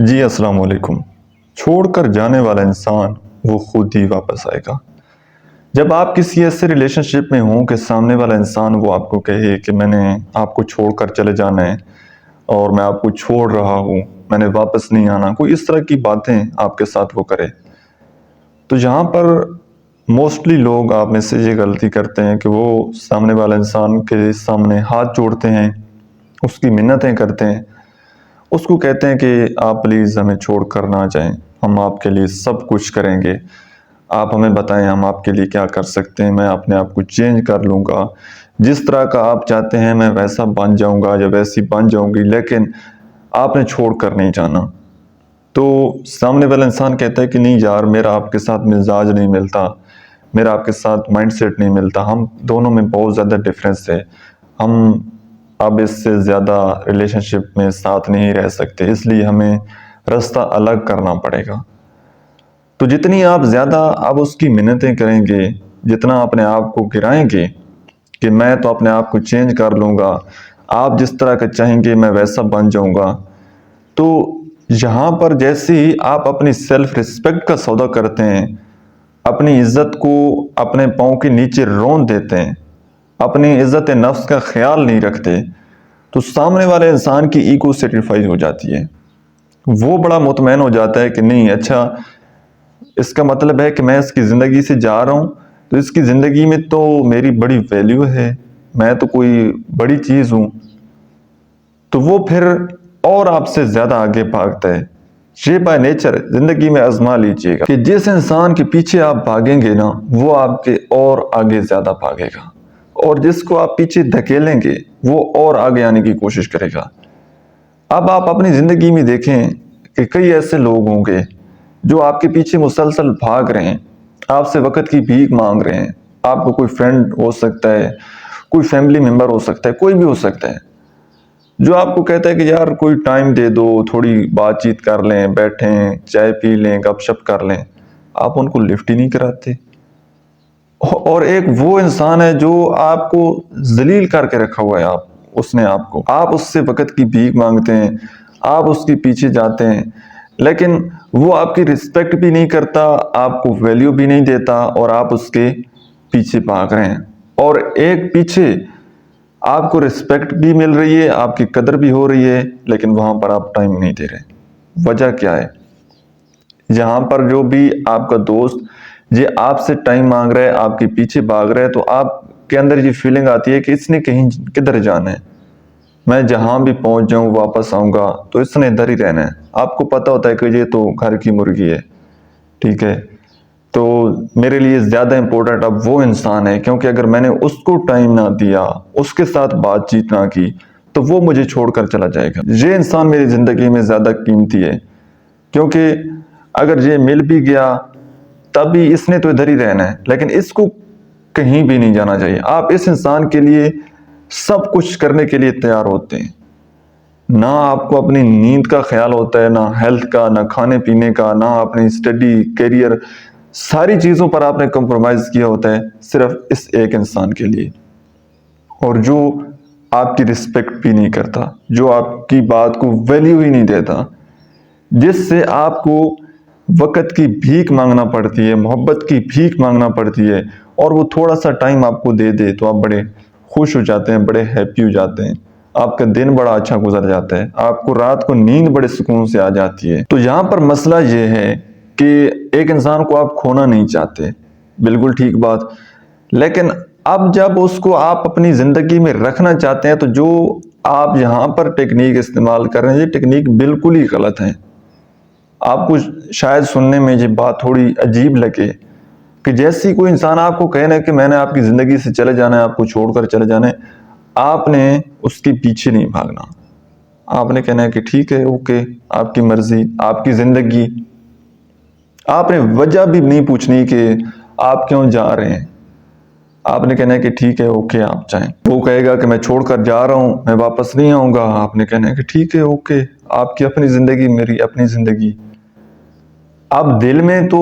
جی السلام علیکم۔ چھوڑ کر جانے والا انسان وہ خود ہی واپس آئے گا۔ جب آپ کسی ایسے ریلیشن شپ میں ہوں کہ سامنے والا انسان وہ آپ کو کہے کہ میں نے آپ کو چھوڑ کر چلے جانا ہے اور میں آپ کو چھوڑ رہا ہوں، میں نے واپس نہیں آنا، کوئی اس طرح کی باتیں آپ کے ساتھ وہ کرے، تو یہاں پر موسٹلی لوگ آپ میں سے یہ غلطی کرتے ہیں کہ وہ سامنے والا انسان کے سامنے ہاتھ جوڑتے ہیں، اس کی منتیں کرتے ہیں، اس کو کہتے ہیں کہ آپ پلیز ہمیں چھوڑ کر نہ جائیں، ہم آپ کے لیے سب کچھ کریں گے، آپ ہمیں بتائیں ہم آپ کے لیے کیا کر سکتے ہیں، میں اپنے آپ کو چینج کر لوں گا، جس طرح کا آپ چاہتے ہیں میں ویسا بن جاؤں گا یا ویسی بن جاؤں گی، لیکن آپ نے چھوڑ کر نہیں جانا۔ تو سامنے والا انسان کہتا ہے کہ نہیں یار، میرا آپ کے ساتھ مزاج نہیں ملتا، میرا آپ کے ساتھ مائنڈ سیٹ نہیں ملتا، ہم دونوں میں بہت زیادہ ڈفرینس ہے، ہم اب اس سے زیادہ ریلیشن شپ میں ساتھ نہیں رہ سکتے، اس لیے ہمیں رستہ الگ کرنا پڑے گا۔ تو جتنی آپ زیادہ اب اس کی منتیں کریں گے، جتنا اپنے آپ کو گرائیں گے کہ میں تو اپنے آپ کو چینج کر لوں گا، آپ جس طرح کا چاہیں گے میں ویسا بن جاؤں گا، تو یہاں پر جیسے ہی آپ اپنی سیلف ریسپیکٹ کا سودا کرتے ہیں، اپنی عزت کو اپنے پاؤں کے نیچے رون دیتے ہیں، اپنی عزت نفس کا خیال نہیں رکھتے، تو سامنے والے انسان کی ایگو سیٹیفائی ہو جاتی ہے، وہ بڑا مطمئن ہو جاتا ہے کہ نہیں اچھا، اس کا مطلب ہے کہ میں اس کی زندگی سے جا رہا ہوں تو اس کی زندگی میں تو میری بڑی ویلیو ہے، میں تو کوئی بڑی چیز ہوں، تو وہ پھر اور آپ سے زیادہ آگے بھاگتا ہے۔ یہ بائی نیچر زندگی میں آزما لیجئے گا کہ جس انسان کے پیچھے آپ بھاگیں گے نا وہ آپ کے اور آگے زیادہ بھاگے گا، اور جس کو آپ پیچھے دھکیلیں گے وہ اور آگے آنے کی کوشش کرے گا۔ اب آپ اپنی زندگی میں دیکھیں کہ کئی ایسے لوگ ہوں گے جو آپ کے پیچھے مسلسل بھاگ رہے ہیں، آپ سے وقت کی بھیک مانگ رہے ہیں، آپ کو کوئی فرینڈ ہو سکتا ہے، کوئی فیملی ممبر ہو سکتا ہے، کوئی بھی ہو سکتا ہے، جو آپ کو کہتا ہے کہ یار کوئی ٹائم دے دو، تھوڑی بات چیت کر لیں، بیٹھیں، چائے پی لیں، گپ شپ کر لیں، آپ ان کو لفٹ ہی نہیں کراتے۔ اور ایک وہ انسان ہے جو آپ کو ذلیل کر کے رکھا ہوا ہے، اس نے آپ اس سے وقت کی بھیک مانگتے ہیں، آپ اس کے پیچھے جاتے ہیں، لیکن وہ آپ کی رسپیکٹ بھی نہیں کرتا، آپ کو ویلیو بھی نہیں دیتا، اور آپ اس کے پیچھے بھاگ رہے ہیں، اور ایک پیچھے آپ کو رسپیکٹ بھی مل رہی ہے، آپ کی قدر بھی ہو رہی ہے، لیکن وہاں پر آپ ٹائم نہیں دے رہے۔ وجہ کیا ہے؟ یہاں پر جو بھی آپ کا دوست یہ آپ سے ٹائم مانگ رہا ہے، آپ کے پیچھے بھاگ رہا ہے، تو آپ کے اندر یہ فیلنگ آتی ہے کہ اس نے کہیں کدھر جانا ہے، میں جہاں بھی پہنچ جاؤں واپس آؤں گا تو اس نے ادھر ہی رہنا ہے۔ آپ کو پتا ہوتا ہے کہ یہ تو گھر کی مرغی ہے، ٹھیک ہے، تو میرے لیے زیادہ امپورٹنٹ اب وہ انسان ہے، کیونکہ اگر میں نے اس کو ٹائم نہ دیا، اس کے ساتھ بات چیت نہ کی، تو وہ مجھے چھوڑ کر چلا جائے گا۔ یہ انسان میری زندگی میں زیادہ قیمتی ہے، کیونکہ اگر یہ مل بھی گیا تب بھی اس نے تو ادھر ہی رہنا ہے، لیکن اس کو کہیں بھی نہیں جانا چاہیے۔ آپ اس انسان کے لیے سب کچھ کرنے کے لیے تیار ہوتے ہیں، نہ آپ کو اپنی نیند کا خیال ہوتا ہے، نہ ہیلتھ کا، نہ کھانے پینے کا، نہ اپنی اسٹڈی، کیریئر، ساری چیزوں پر آپ نے کمپرومائز کیا ہوتا ہے صرف اس ایک انسان کے لیے، اور جو آپ کی رسپیکٹ بھی نہیں کرتا، جو آپ کی بات کو ویلیو ہی نہیں دیتا، جس سے آپ کو وقت کی بھیک مانگنا پڑتی ہے، محبت کی بھیک مانگنا پڑتی ہے، اور وہ تھوڑا سا ٹائم آپ کو دے دے تو آپ بڑے خوش ہو جاتے ہیں، بڑے ہیپی ہو جاتے ہیں، آپ کا دن بڑا اچھا گزر جاتا ہے، آپ کو رات کو نیند بڑے سکون سے آ جاتی ہے۔ تو یہاں پر مسئلہ یہ ہے کہ ایک انسان کو آپ کھونا نہیں چاہتے، بالکل ٹھیک بات، لیکن اب جب اس کو آپ اپنی زندگی میں رکھنا چاہتے ہیں تو جو آپ یہاں پر ٹیکنیک استعمال کر رہے ہیں یہ ٹیکنیک بالکل ہی غلط ہے۔ آپ کو شاید سننے میں یہ بات تھوڑی عجیب لگے کہ جیسی کوئی انسان آپ کو کہنا ہے کہ میں نے آپ کی زندگی سے چلے جانا ہے، آپ کو چھوڑ کر چلے جانا ہے، آپ نے اس کے پیچھے نہیں بھاگنا، آپ نے کہنا ہے کہ ٹھیک ہے، اوکے، آپ کی مرضی، آپ کی زندگی، آپ نے وجہ بھی نہیں پوچھنی کہ آپ کیوں جا رہے ہیں، آپ نے کہنا ہے کہ ٹھیک ہے، اوکے، آپ جائیں۔ وہ کہے گا کہ میں چھوڑ کر جا رہا ہوں، میں واپس نہیں آؤں گا، آپ نے کہنا ہے کہ ٹھیک ہے، اوکے، آپ کی اپنی زندگی، میری اپنی زندگی۔ اب دل میں تو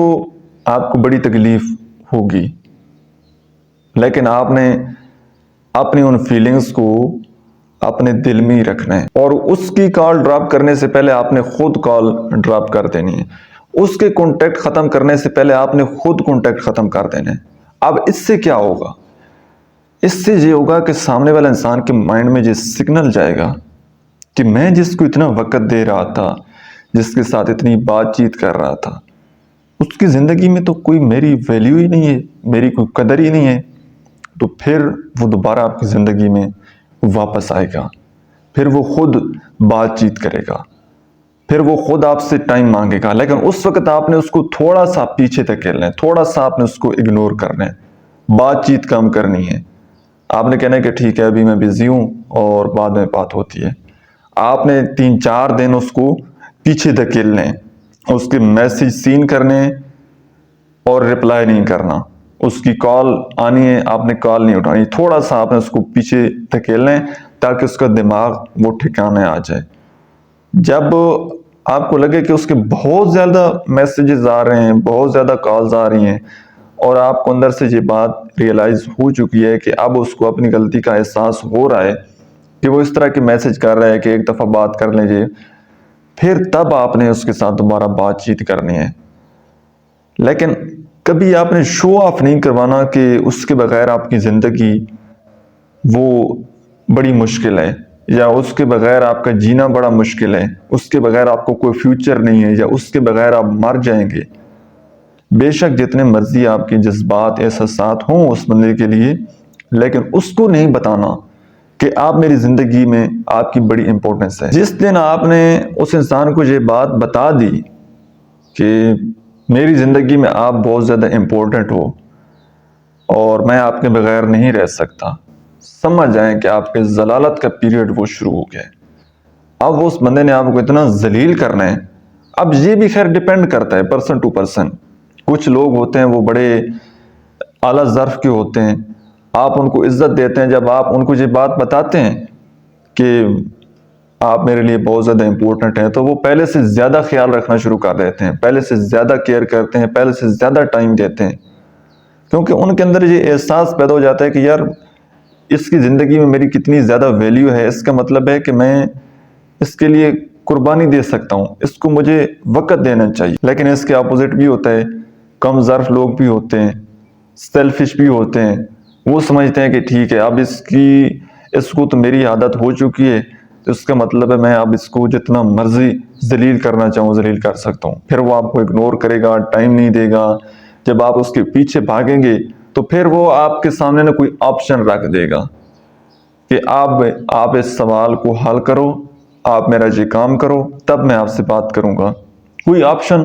آپ کو بڑی تکلیف ہوگی، لیکن آپ نے اپنی ان فیلنگز کو اپنے دل میں ہی رکھنا ہے، اور اس کی کال ڈراپ کرنے سے پہلے آپ نے خود کال ڈراپ کر دینی ہے، اس کے کانٹیکٹ ختم کرنے سے پہلے آپ نے خود کانٹیکٹ ختم کر دینا ہے۔ اب اس سے کیا ہوگا؟ اس سے یہ ہوگا کہ سامنے والا انسان کے مائنڈ میں یہ سگنل جائے گا کہ میں جس کو اتنا وقت دے رہا تھا، جس کے ساتھ اتنی بات چیت کر رہا تھا، اس کی زندگی میں تو کوئی میری ویلیو ہی نہیں ہے، میری کوئی قدر ہی نہیں ہے، تو پھر وہ دوبارہ آپ کی زندگی میں واپس آئے گا، پھر وہ خود بات چیت کرے گا، پھر وہ خود آپ سے ٹائم مانگے گا، لیکن اس وقت آپ نے اس کو تھوڑا سا پیچھے دھکیلنا ہے، تھوڑا سا آپ نے اس کو اگنور کرنا ہے، بات چیت کم کرنی ہے۔ آپ نے کہنا ہے کہ ٹھیک ہے ابھی میں بزی ہوں اور بعد میں بات ہوتی ہے۔ آپ نے 3-4 دن اس کو پیچھے دھکیلنے، اس کے میسج سین کرنے اور رپلائی نہیں کرنا، اس کی کال آنی ہے آپ نے کال نہیں اٹھانی، تھوڑا سا آپ نے اس کو پیچھے دھکیلنا ہے تاکہ اس کا دماغ وہ ٹھکانے آ جائے۔ جب آپ کو لگے کہ اس کے بہت زیادہ میسیجز آ رہے ہیں، بہت زیادہ کالز آ رہی ہیں، اور آپ کو اندر سے یہ بات ریئلائز ہو چکی ہے کہ اب اس کو اپنی غلطی کا احساس ہو رہا ہے کہ وہ اس طرح کے میسج کر رہا ہے کہ ایک دفعہ بات کر لیجئے، پھر تب آپ نے اس کے ساتھ دوبارہ بات چیت کرنی ہے۔ لیکن کبھی آپ نے شو آف نہیں کروانا کہ اس کے بغیر آپ کی زندگی وہ بڑی مشکل ہے، یا اس کے بغیر آپ کا جینا بڑا مشکل ہے، اس کے بغیر آپ کو کوئی فیوچر نہیں ہے، یا اس کے بغیر آپ مر جائیں گے۔ بے شک جتنے مرضی آپ کے جذبات احساسات ہوں اس بندے کے لیے، لیکن اس کو نہیں بتانا کہ آپ میری زندگی میں آپ کی بڑی امپورٹنس ہے۔ جس دن آپ نے اس انسان کو یہ بات بتا دی کہ میری زندگی میں آپ بہت زیادہ امپورٹنٹ ہو اور میں آپ کے بغیر نہیں رہ سکتا، سمجھ جائیں کہ آپ کے ضلالت کا پیریڈ وہ شروع ہو گیا ہے۔ اب اس بندے نے آپ کو اتنا ذلیل کرنا ہے۔ اب یہ بھی خیر ڈیپینڈ کرتا ہے پرسن ٹو پرسن، کچھ لوگ ہوتے ہیں وہ بڑے اعلیٰ ظرف کے ہوتے ہیں، آپ ان کو عزت دیتے ہیں جب آپ ان کو یہ بات بتاتے ہیں کہ آپ میرے لیے بہت زیادہ امپورٹنٹ ہیں، تو وہ پہلے سے زیادہ خیال رکھنا شروع کر دیتے ہیں، پہلے سے زیادہ کیئر کرتے ہیں، پہلے سے زیادہ ٹائم دیتے ہیں، کیونکہ ان کے اندر یہ احساس پیدا ہو جاتا ہے کہ یار اس کی زندگی میں میری کتنی زیادہ ویلیو ہے، اس کا مطلب ہے کہ میں اس کے لیے قربانی دے سکتا ہوں، اس کو مجھے وقت دینا چاہیے۔ لیکن اس کے اپوزٹ بھی ہوتا ہے، کم ظرف لوگ بھی ہوتے ہیں، سیلفش بھی ہوتے ہیں، وہ سمجھتے ہیں کہ ٹھیک ہے اب اس کو تو میری عادت ہو چکی ہے، تو اس کا مطلب ہے میں اب اس کو جتنا مرضی ذلیل کرنا چاہوں ذلیل کر سکتا ہوں۔ پھر وہ آپ کو اگنور کرے گا، ٹائم نہیں دے گا، جب آپ اس کے پیچھے بھاگیں گے تو پھر وہ آپ کے سامنے نہ کوئی آپشن رکھ دے گا کہ آپ اس سوال کو حل کرو، آپ میرا یہ کام کرو، تب میں آپ سے بات کروں گا۔ کوئی آپشن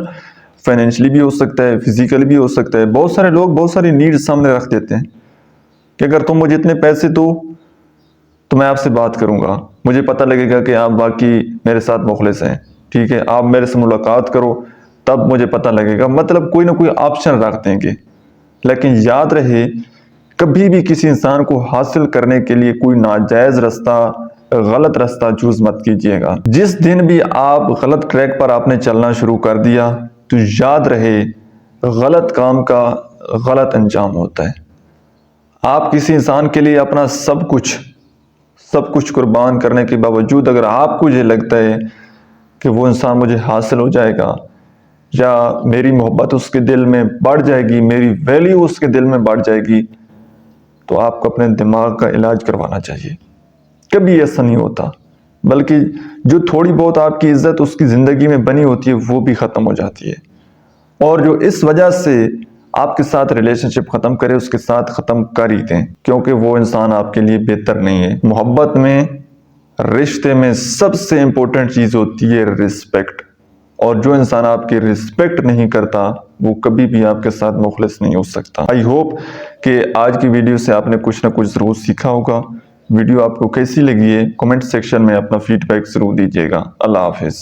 فائنینشلی بھی ہو سکتا ہے، فزیکلی بھی ہو سکتا ہے۔ بہت سارے لوگ بہت ساری نیڈ سامنے رکھ دیتے ہیں کہ اگر تم مجھے اتنے پیسے دو تو میں آپ سے بات کروں گا، مجھے پتہ لگے گا کہ آپ واقعی میرے ساتھ مخلص ہیں، ٹھیک ہے آپ میرے سے ملاقات کرو تب مجھے پتہ لگے گا، مطلب کوئی نہ کوئی آپشن رکھ دیں گے۔ لیکن یاد رہے کبھی بھی کسی انسان کو حاصل کرنے کے لیے کوئی ناجائز رستہ، غلط رستہ چوز مت کیجیے گا۔ جس دن بھی آپ غلط ٹریک پر آپ نے چلنا شروع کر دیا تو یاد رہے غلط کام کا غلط انجام ہوتا ہے۔ آپ کسی انسان کے لیے اپنا سب کچھ قربان کرنے کے باوجود اگر آپ کو یہ لگتا ہے کہ وہ انسان مجھے حاصل ہو جائے گا، یا میری محبت اس کے دل میں بڑھ جائے گی، میری ویلیو اس کے دل میں بڑھ جائے گی، تو آپ کو اپنے دماغ کا علاج کروانا چاہیے۔ کبھی ایسا نہیں ہوتا، بلکہ جو تھوڑی بہت آپ کی عزت اس کی زندگی میں بنی ہوتی ہے وہ بھی ختم ہو جاتی ہے، اور جو اس وجہ سے آپ کے ساتھ ریلیشن شپ ختم کرے اس کے ساتھ ختم کر ہی دیں، کیونکہ وہ انسان آپ کے لیے بہتر نہیں ہے۔ محبت میں، رشتے میں سب سے امپورٹنٹ چیز ہوتی ہے رسپیکٹ، اور جو انسان آپ کی رسپیکٹ نہیں کرتا وہ کبھی بھی آپ کے ساتھ مخلص نہیں ہو سکتا۔ آئی ہوپ کہ آج کی ویڈیو سے آپ نے کچھ نہ کچھ ضرور سیکھا ہوگا۔ ویڈیو آپ کو کیسی لگی ہے کمنٹ سیکشن میں اپنا فیڈ بیک ضرور دیجیے گا۔ اللہ حافظ۔